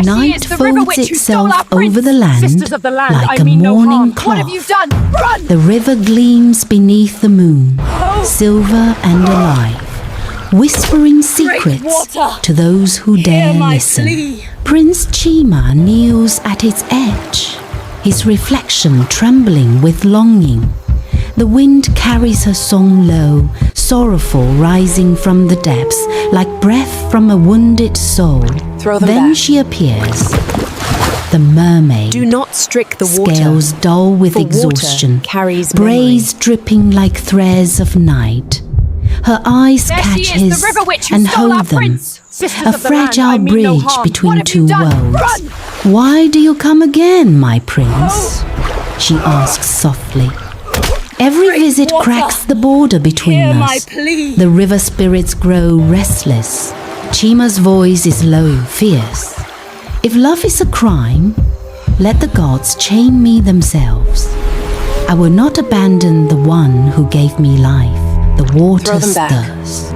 Night folds itself over the land like a morning cloth. The river gleams beneath the moon, silver and alive, whispering secrets to those who dare listen. Prince Chima kneels at its edge, his reflection trembling with longing. The wind carries her song low, sorrowful, rising from the depths, like breath from a wounded soul. Then she appears. The mermaid, do not strike the water. Scales dull with exhaustion, braids dripping like threads of night. Her eyes catch his and hold them, a fragile bridge between two worlds. Why do you come again, my prince? She asks softly. Every visit cracks the border between us. The river spirits grow restless. Chima's voice is low, fierce. If love is a crime, let the gods chain me themselves. I will not abandon the one who gave me life. The water stirs.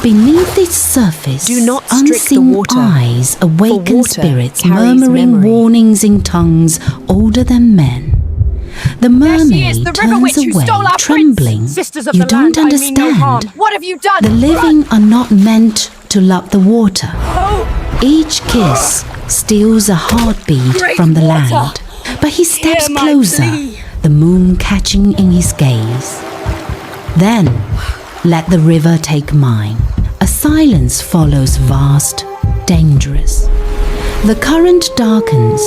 Beneath its surface, do not unseen eyes awaken spirits, murmuring warnings in tongues older than men. The mermaid turns away, trembling. You don't understand. What have you done? The living are not meant to love the water. Each kiss steals a heartbeat from the land. But he steps closer, the moon catching in his gaze. Then, let the river take mine. A silence follows, vast, dangerous. The current darkens,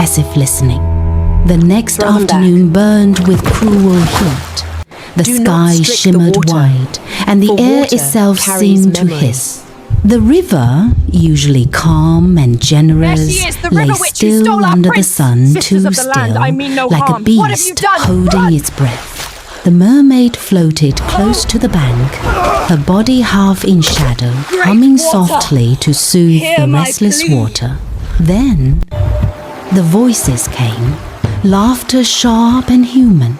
as if listening. The next afternoon burned with cruel heat. The sky shimmered white, and the air itself seemed to hiss. The river, usually calm and generous, lay still under the sun, too still, like a beast holding its breath. The mermaid floated close to the bank, her body half in shadow, humming softly to soothe the restless water. Then, the voices came. Laughter sharp and human,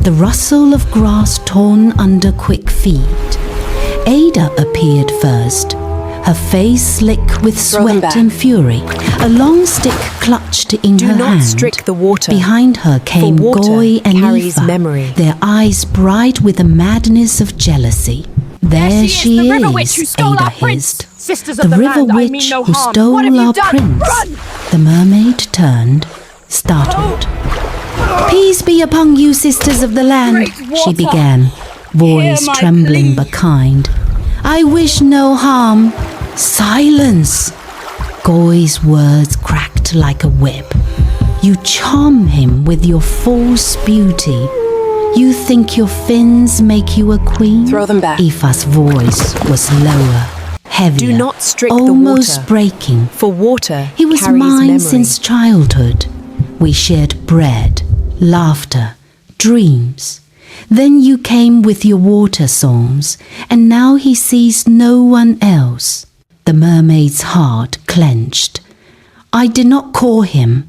the rustle of grass torn under quick feet. Ada appeared first, her face slick with sweat and fury, a long stick clutched in her hand. Do not strike the water. Behind her came Goy and Aoife, their eyes bright with the madness of jealousy. There she is, Ada hissed. The river witch who stole our prince. The mermaid turned, startled. Peace be upon you, sisters of the land, she began, voice trembling but kind. I wish no harm. Silence! Goy's words cracked like a whip. You charm him with your false beauty. You think your fins make you a queen? Throw them back. Aoife's voice was lower, heavier, do not strike almost the water. Breaking. For water He was carries mine memory. since childhood. We shared bread, laughter, dreams. Then you came with your water songs, and now he sees no one else. The mermaid's heart clenched. I did not call him.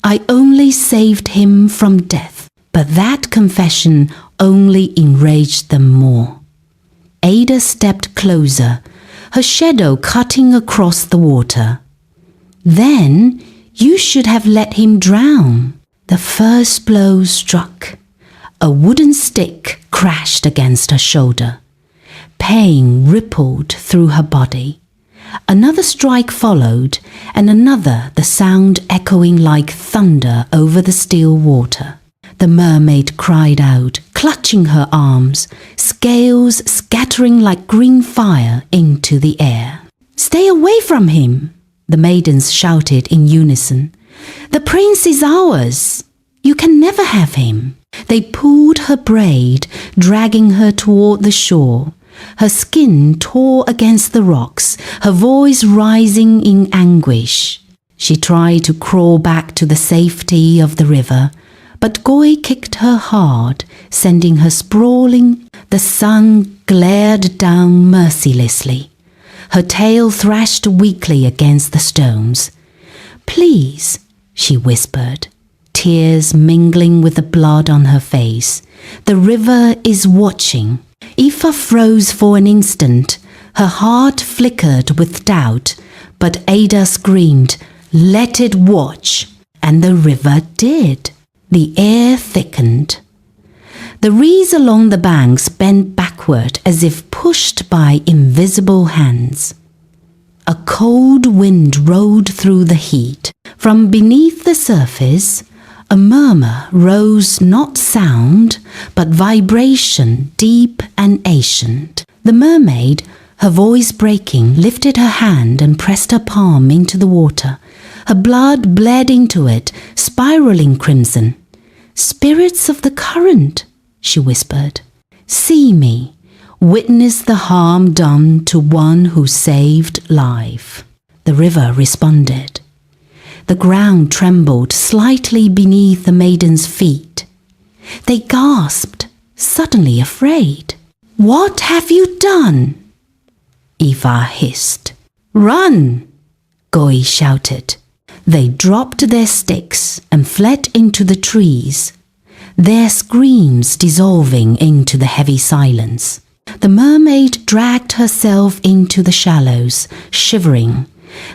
I only saved him from death. But that confession only enraged them more. Ada stepped closer, her shadow cutting across the water. Then you should have let him drown. The first blow struck. A wooden stick crashed against her shoulder. Pain rippled through her body. Another strike followed, and another, the sound echoing like thunder over the still water. The mermaid cried out, clutching her arms, scales scattering like green fire into the air. Stay away from him, the maidens shouted in unison. The prince is ours. You can never have him. They pulled her braid, dragging her toward the shore. Her skin tore against the rocks, her voice rising in anguish. She tried to crawl back to the safety of the river, but Goy kicked her hard, sending her sprawling. The sun glared down mercilessly. Her tail thrashed weakly against the stones. Please, she whispered, tears mingling with the blood on her face. The river is watching. Aoife froze for an instant. Her heart flickered with doubt, But Ada screamed, "Let it watch," and the river did. The air thickened. The reeds along the banks bent backward as if pushed by invisible hands. A cold wind rolled through the heat. From beneath the surface, a murmur rose, not sound, but vibration, deep and ancient. The mermaid, her voice breaking, lifted her hand and pressed her palm into the water. Her blood bled into it, spiraling crimson. "Spirits of the current," she whispered, "see me. Witness the harm done to one who saved life." The river responded. The ground trembled slightly beneath the maiden's feet. They gasped, suddenly afraid. "What have you done?" Ifa hissed. "Run!" Goi shouted. They dropped their sticks and fled into the trees, their screams dissolving into the heavy silence. The mermaid dragged herself into the shallows, shivering.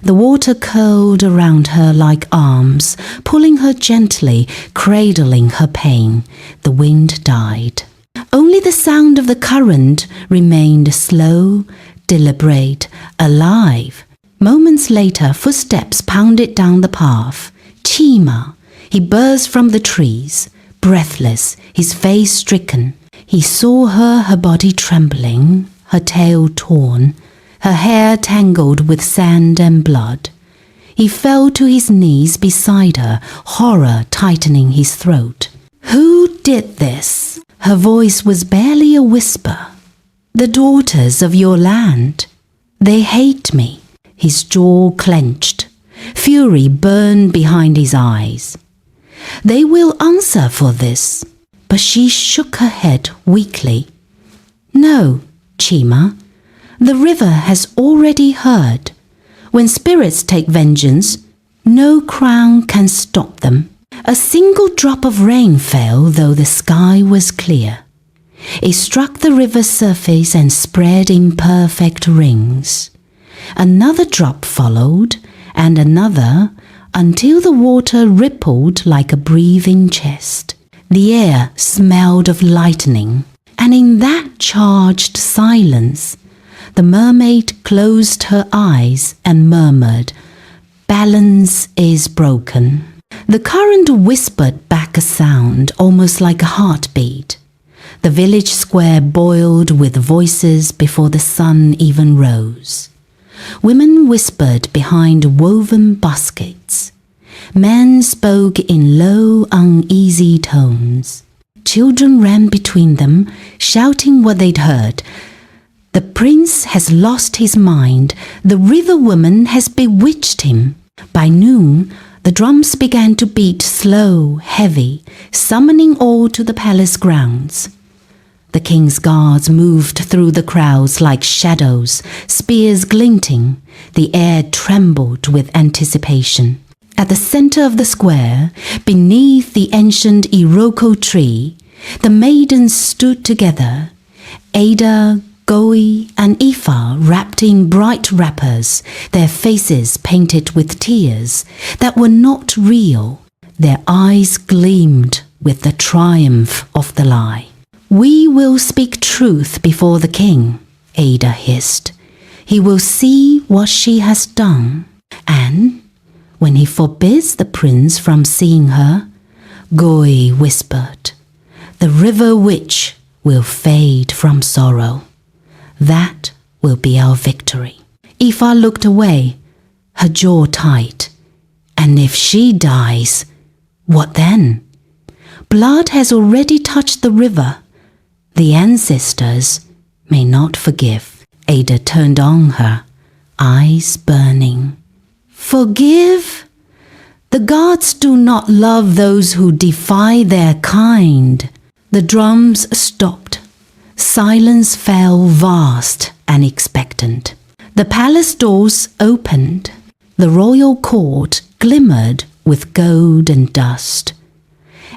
The water curled around her like arms, pulling her gently, cradling her pain. The wind died. Only the sound of the current remained slow, deliberate, alive. Moments later, footsteps pounded down the path. Chima! He burst from the trees, breathless, his face stricken. He saw her body trembling, her tail torn, her hair tangled with sand and blood. He fell to his knees beside her, horror tightening his throat. "Who did this?" Her voice was barely a whisper. "The daughters of your land. They hate me." His jaw clenched. Fury burned behind his eyes. "They will answer for this." But she shook her head weakly. "No, Chima. The river has already heard. When spirits take vengeance, no crown can stop them." A single drop of rain fell, though the sky was clear. It struck the river's surface and spread in perfect rings. Another drop followed, and another, until the water rippled like a breathing chest. The air smelled of lightning, and in that charged silence, the mermaid closed her eyes and murmured, "Balance is broken." The current whispered back a sound almost like a heartbeat. The village square boiled with voices before the sun even rose. Women whispered behind woven baskets. Men spoke in low, uneasy tones. Children ran between them, shouting what they'd heard. "The prince has lost his mind. The river woman has bewitched him." By noon, the drums began to beat slow, heavy, summoning all to the palace grounds. The king's guards moved through the crowds like shadows, spears glinting. The air trembled with anticipation. At the center of the square, beneath the ancient Iroko tree, the maidens stood together. Ada, Goi, and Ifa wrapped in bright wrappers, their faces painted with tears that were not real. Their eyes gleamed with the triumph of the lie. "We will speak truth before the king," Ada hissed. "He will see what she has done. And when he forbids the prince from seeing her," Goi whispered, "the river witch will fade from sorrow. That will be our victory." Ifa looked away, her jaw tight. "And if she dies, what then? Blood has already touched the river. The ancestors may not forgive." Ada turned on her, eyes burning. "Forgive? The gods do not love those who defy their kind." The drums stopped. Silence fell vast and expectant. The palace doors opened. The royal court glimmered with gold and dust.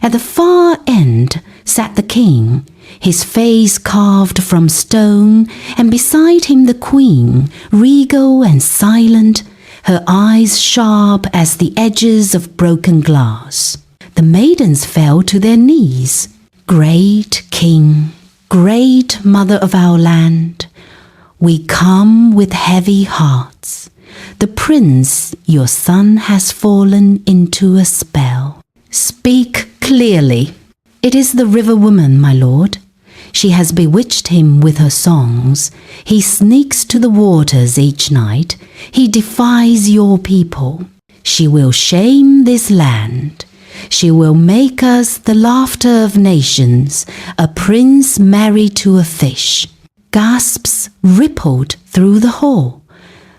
At the far end sat the king, his face carved from stone, and beside him the queen, regal and silent, her eyes sharp as the edges of broken glass. The maidens fell to their knees. Great King, great Mother of our land, we come with heavy hearts. The prince, your son, has fallen into a spell. Speak clearly. It is the river woman, my lord. She has bewitched him with her songs. He sneaks to the waters each night. He defies your people. She will shame this land. She will make us the laughter of nations, a prince married to a fish. Gasps rippled through the hall.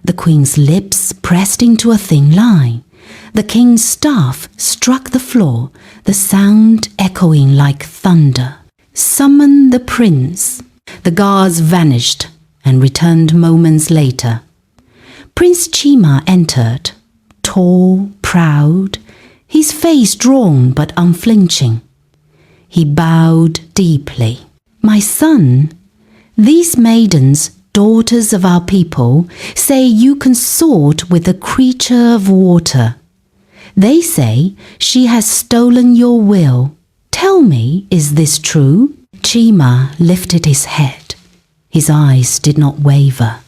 The queen's lips pressed into a thin line. The king's staff struck the floor, the sound echoing like thunder. Summon the prince. The guards vanished and returned moments later. Prince Chima entered, tall, proud, his face drawn but unflinching. He bowed deeply. My son, these maidens, daughters of our people, say you consort with a creature of water. They say she has stolen your will. Tell me, is this true? Chima lifted his head. His eyes did not waver.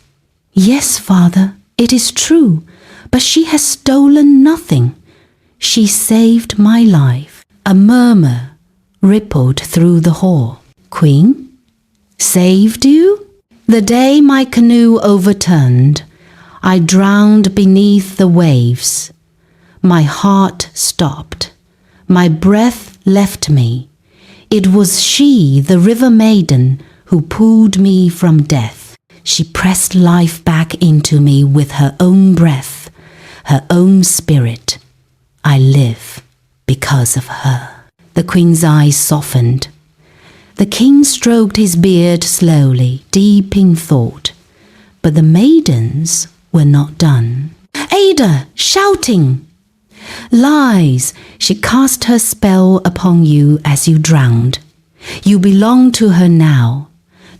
Yes, father, it is true, but she has stolen nothing. She saved my life. A murmur rippled through the hall. Queen, saved you? The day my canoe overturned, I drowned beneath the waves. My heart stopped. My breath left me. It was she, the river maiden, who pulled me from death. She pressed life back into me with her own breath, her own spirit. I live because of her. The queen's eyes softened. The king stroked his beard slowly, deep in thought. But the maidens were not done. Ada, shouting! Lies! She cast her spell upon you as you drowned. You belong to her now,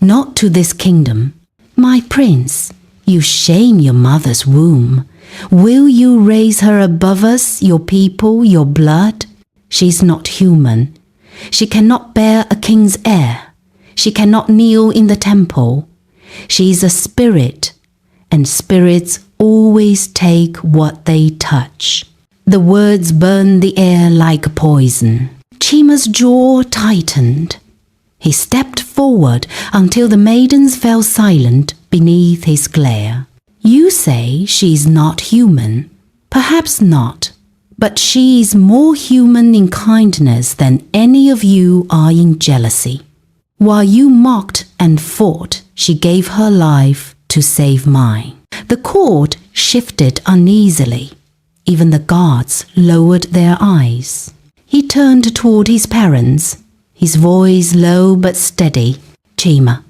not to this kingdom. My prince, you shame your mother's womb. Will you raise her above us, your people, your blood? She's not human. She cannot bear a king's heir. She cannot kneel in the temple. She is a spirit, and spirits always take what they touch. The words burned the air like poison. Chima's jaw tightened. He stepped forward until the maidens fell silent beneath his glare. You say she's not human. Perhaps not. But she is more human in kindness than any of you are in jealousy. While you mocked and fought, she gave her life to save mine. The court shifted uneasily. Even the guards lowered their eyes. He turned toward his parents, his voice low but steady. Chima,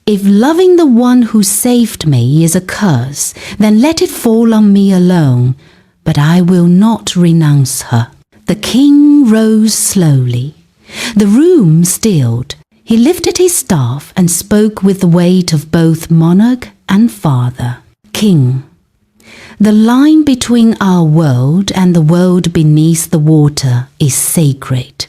if loving the one who saved me is a curse, then let it fall on me alone. But I will not renounce her. The king rose slowly. The room stilled. He lifted his staff and spoke with the weight of both monarch and father. King, the line between our world and the world beneath the water is sacred.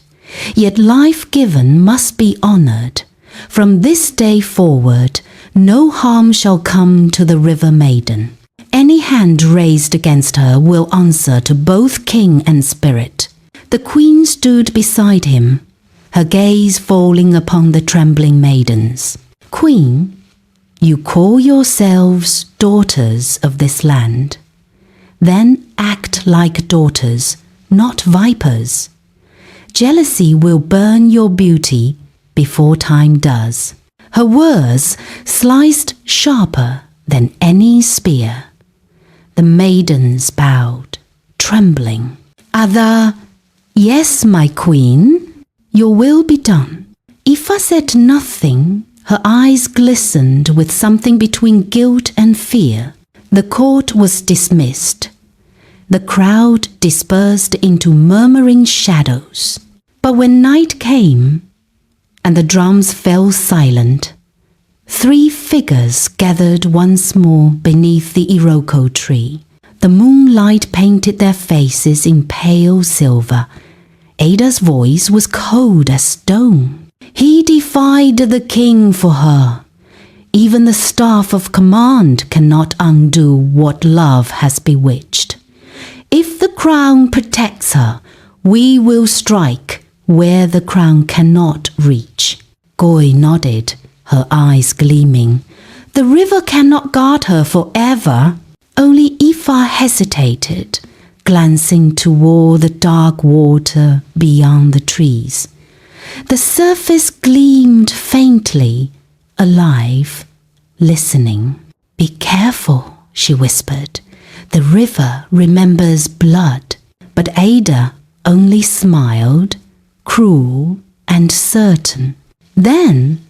Yet life given must be honored. From this day forward, no harm shall come to the river maiden. Any hand raised against her will answer to both king and spirit. The queen stood beside him, her gaze falling upon the trembling maidens. Queen, you call yourselves daughters of this land. Then act like daughters, not vipers. Jealousy will burn your beauty before time does. Her words sliced sharper than any spear. The maidens bowed, trembling. Ada, yes, my queen, your will be done. Ifa said nothing. Her eyes glistened with something between guilt and fear. The court was dismissed. The crowd dispersed into murmuring shadows. But when night came and the drums fell silent, 3 figures gathered once more beneath the iroko tree. The The moonlight painted their faces in pale silver. Ada's voice was cold as stone. He defied the king for her. Even the staff of command cannot undo what love has bewitched. If the crown protects her, we will strike where the crown cannot reach. Goi nodded, her eyes gleaming. The river cannot guard her forever. Only Ifa hesitated, glancing toward the dark water beyond the trees. The surface gleamed faintly, alive, listening. Be careful, she whispered. The river remembers blood. But Ada only smiled, cruel and certain. Then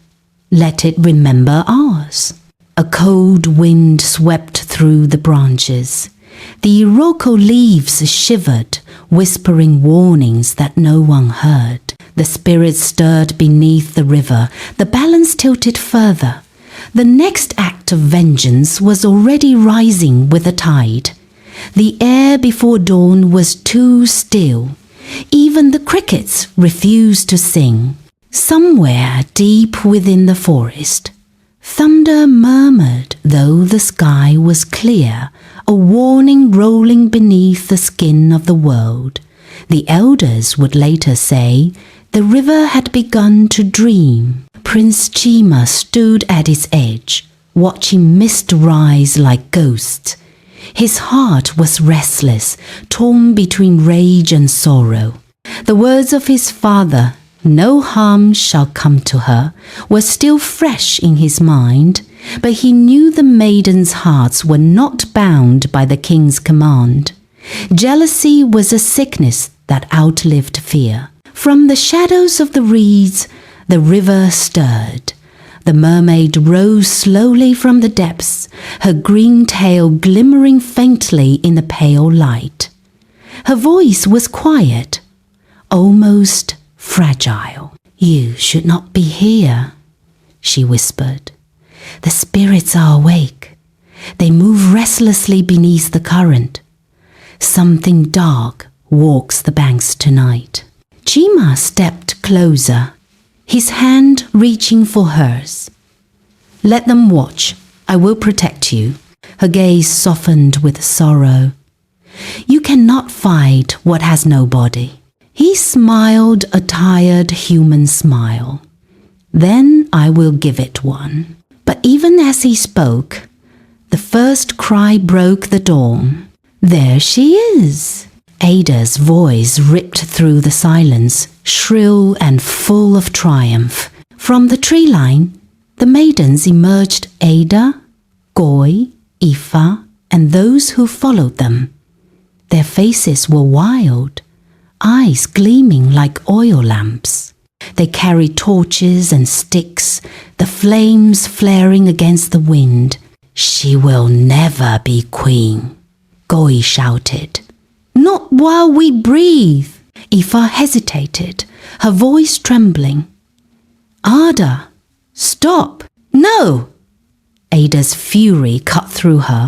let it remember ours. A cold wind swept through the branches. The iroko leaves shivered, whispering warnings that no one heard. The spirits stirred beneath the river. The balance tilted further. The next act of vengeance was already rising with the tide. The air before dawn was too still. Even the crickets refused to sing. Somewhere deep within the forest, thunder murmured though the sky was clear, a warning rolling beneath the skin of the world. The elders would later say the river had begun to dream. Prince Chima stood at its edge, watching mist rise like ghosts. His heart was restless, torn between rage and sorrow. The words of his father, "No harm shall come to her," were still fresh in his mind, but he knew the maidens' hearts were not bound by the king's command. Jealousy was a sickness that outlived fear. From the shadows of the reeds, the river stirred. The mermaid rose slowly from the depths, her green tail glimmering faintly in the pale light. Her voice was quiet, almost fragile. "You should not be here," she whispered. "The spirits are awake. They move restlessly beneath the current. Something dark walks the banks tonight." Chima stepped closer, his hand reaching for hers. "Let them watch. I will protect you." Her gaze softened with sorrow. "You cannot fight what has no body." He smiled a tired human smile. "Then I will give it one." But even as he spoke, the first cry broke the dawn. "There she is!" Ada's voice ripped through the silence, shrill and full of triumph. From the tree line, the maidens emerged: Ada, Goi, Ifa, and those who followed them. Their faces were wild, eyes gleaming like oil lamps. They carried torches and sticks, the flames flaring against the wind. "She will never be queen," Goi shouted. "Not while we breathe." Ifa hesitated, her voice trembling. "Ada, stop!" "No!" Ada's fury cut through her.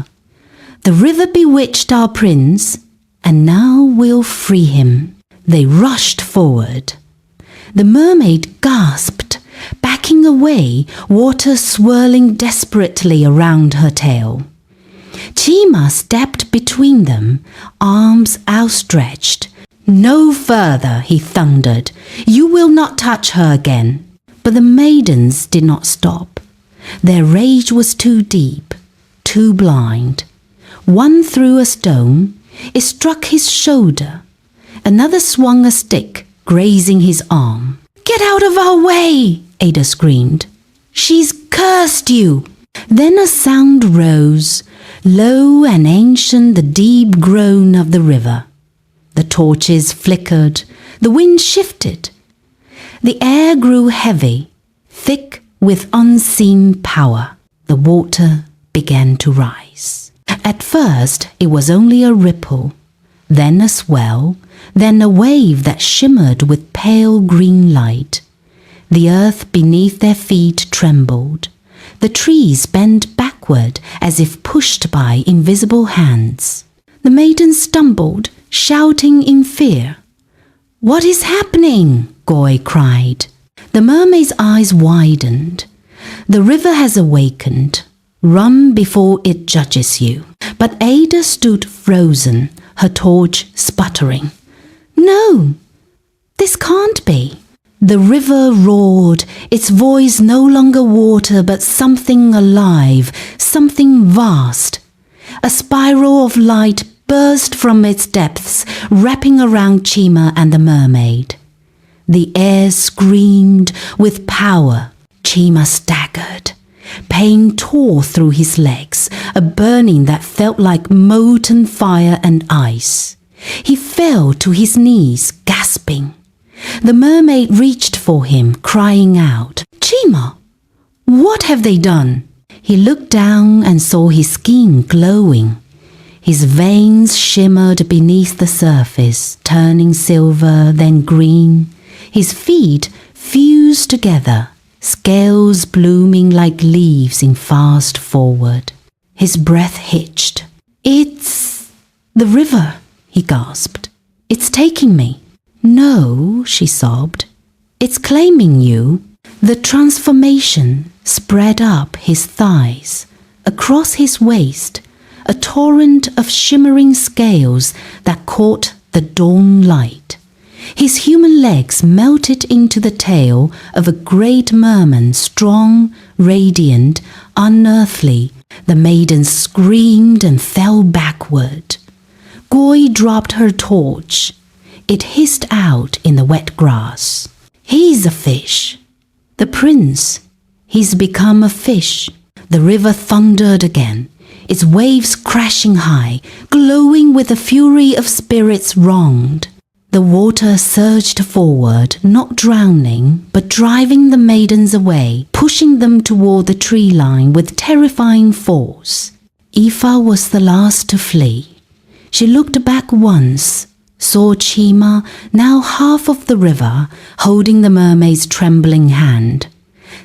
"The river bewitched our prince, and now we'll free him." They rushed forward. The mermaid gasped, backing away, water swirling desperately around her tail. Chima stepped between them, arms outstretched. "No further," he thundered. "You will not touch her again." But the maidens did not stop. Their rage was too deep, too blind. One threw a stone. It struck his shoulder. Another swung a stick, grazing his arm. "Get out of our way!" Ada screamed. "She's cursed you!" Then a sound rose, low and ancient, the deep groan of the river. The torches flickered, the wind shifted. The air grew heavy, thick with unseen power. The water began to rise. At first, it was only a ripple, then a swell, then a wave that shimmered with pale green light. The earth beneath their feet trembled. The trees bent backward as if pushed by invisible hands. The maiden stumbled, shouting in fear. "What is happening?" Goy cried. The mermaid's eyes widened. "The river has awakened. Run before it judges you." But Ada stood frozen, her torch sputtering. "No, this can't be." The river roared, its voice no longer water but something alive, something vast. A spiral of light burst from its depths, wrapping around Chima and the mermaid. The air screamed with power. Chima staggered. Pain tore through his legs, a burning that felt like molten fire and ice. He fell to his knees, gasping. The mermaid reached for him, crying out, "Chima, what have they done?" He looked down and saw his skin glowing. His veins shimmered beneath the surface, turning silver, then green. His feet fused together, scales blooming like leaves in fast forward. His breath hitched. "It's the river," he gasped. "It's taking me." "No," she sobbed. "It's claiming you." The transformation spread up his thighs, across his waist, a torrent of shimmering scales that caught the dawn light. His human legs melted into the tail of a great merman, strong, radiant, unearthly. The maiden screamed and fell backward. Goy dropped her torch. It hissed out in the wet grass. "He's a fish." "The prince, he's become a fish." The river thundered again, its waves crashing high, glowing with the fury of spirits wronged. The water surged forward, not drowning, but driving the maidens away, pushing them toward the tree line with terrifying force. Aoife was the last to flee. She looked back once, saw Chima, now half of the river, holding the mermaid's trembling hand.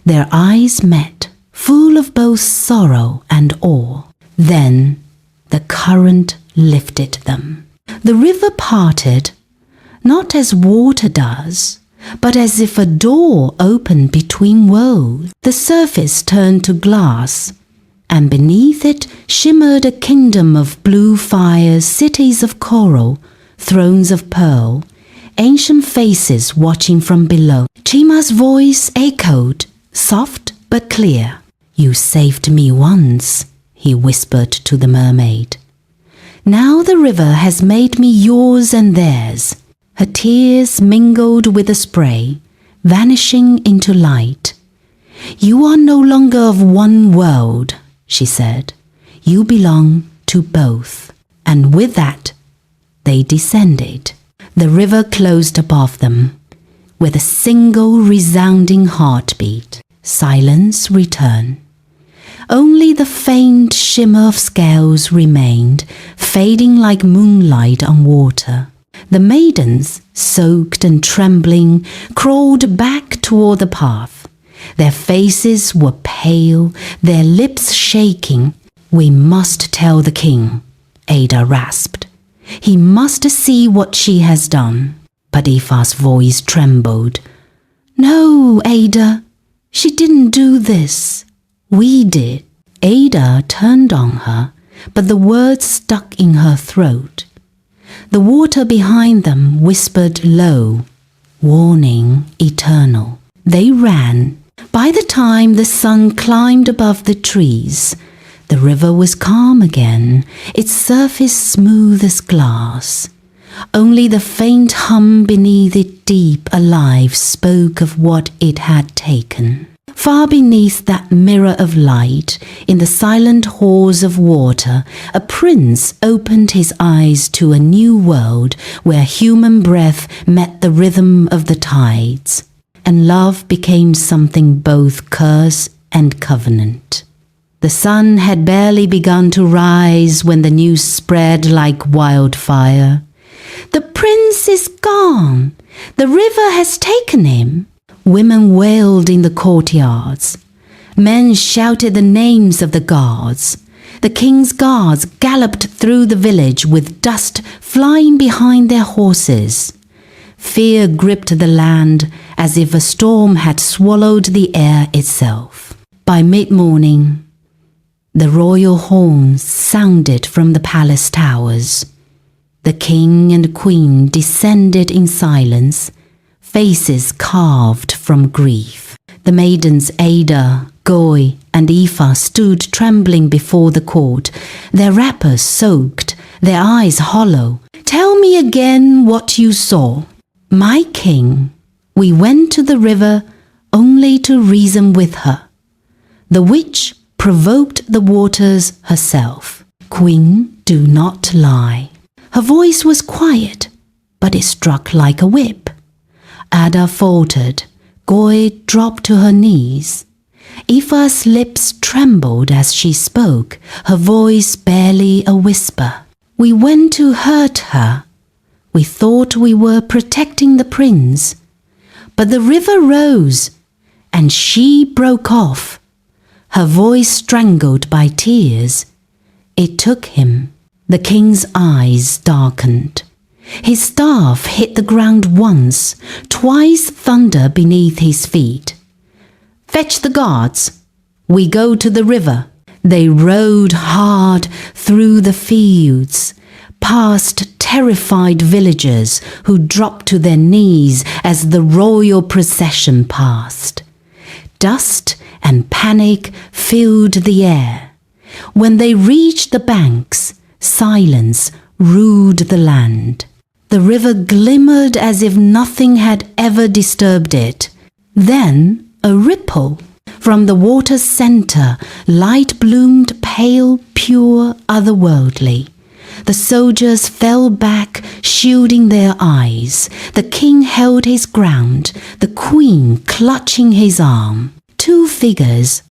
Their eyes met, full of both sorrow and awe. Then the current lifted them. The river parted, not as water does, but as if a door opened between worlds. The surface turned to glass, and beneath it shimmered a kingdom of blue fires, cities of coral, thrones of pearl, ancient faces watching from below. Chima's voice echoed, soft but clear. "You saved me once," he whispered to the mermaid. "Now the river has made me yours and theirs." Her tears mingled with the spray, vanishing into light. "You are no longer of one world," she said. "You belong to both." And with that, they descended. The river closed above them. With a single resounding heartbeat, silence returned. Only the faint shimmer of scales remained, fading like moonlight on water. The maidens, soaked and trembling, crawled back toward the path. Their faces were pale, their lips shaking. "We must tell the king," Ada rasped. "He must see what she has done." But Aoife's voice trembled. "No, Ada, she didn't do this. We did." Ada turned on her, but the words stuck in her throat. The water behind them whispered low, warning eternal. They ran. By the time the sun climbed above the trees, the river was calm again, its surface smooth as glass. Only the faint hum beneath it, deep, alive, spoke of what it had taken. Far beneath that mirror of light, in the silent halls of water, a prince opened his eyes to a new world where human breath met the rhythm of the tides, and love became something both curse and covenant. The sun had barely begun to rise when the news spread like wildfire. "The prince is gone! The river has taken him!" Women wailed in the courtyards. Men shouted the names of the gods. The king's guards galloped through the village with dust flying behind their horses. Fear gripped the land as if a storm had swallowed the air itself. By mid-morning, the royal horns sounded from the palace towers. The king and queen descended in silence, faces carved from grief. The maidens Ada, Goy, and Aoife stood trembling before the court, their wrappers soaked, their eyes hollow. "Tell me again what you saw." "My king, we went to the river only to reason with her. The witch provoked the waters herself. Queen, do not lie." Her voice was quiet, but it struck like a whip. Ada faltered. Goy dropped to her knees. Aoife's lips trembled as she spoke, her voice barely a whisper. "We went to hurt her. We thought we were protecting the prince. But the river rose, and she broke off, her voice strangled by tears. It took him." The king's eyes darkened. His staff hit the ground once, twice thunder beneath his feet. "Fetch the guards. We go to the river." They rode hard through the fields, past terrified villagers who dropped to their knees as the royal procession passed. Dust and panic filled the air. When they reached the banks, silence ruled the land. The river glimmered as if nothing had ever disturbed it. Then a ripple. From the water's center, light bloomed pale, pure, otherworldly. The soldiers fell back, shielding their eyes. The king held his ground, the queen clutching his arm. Two figures,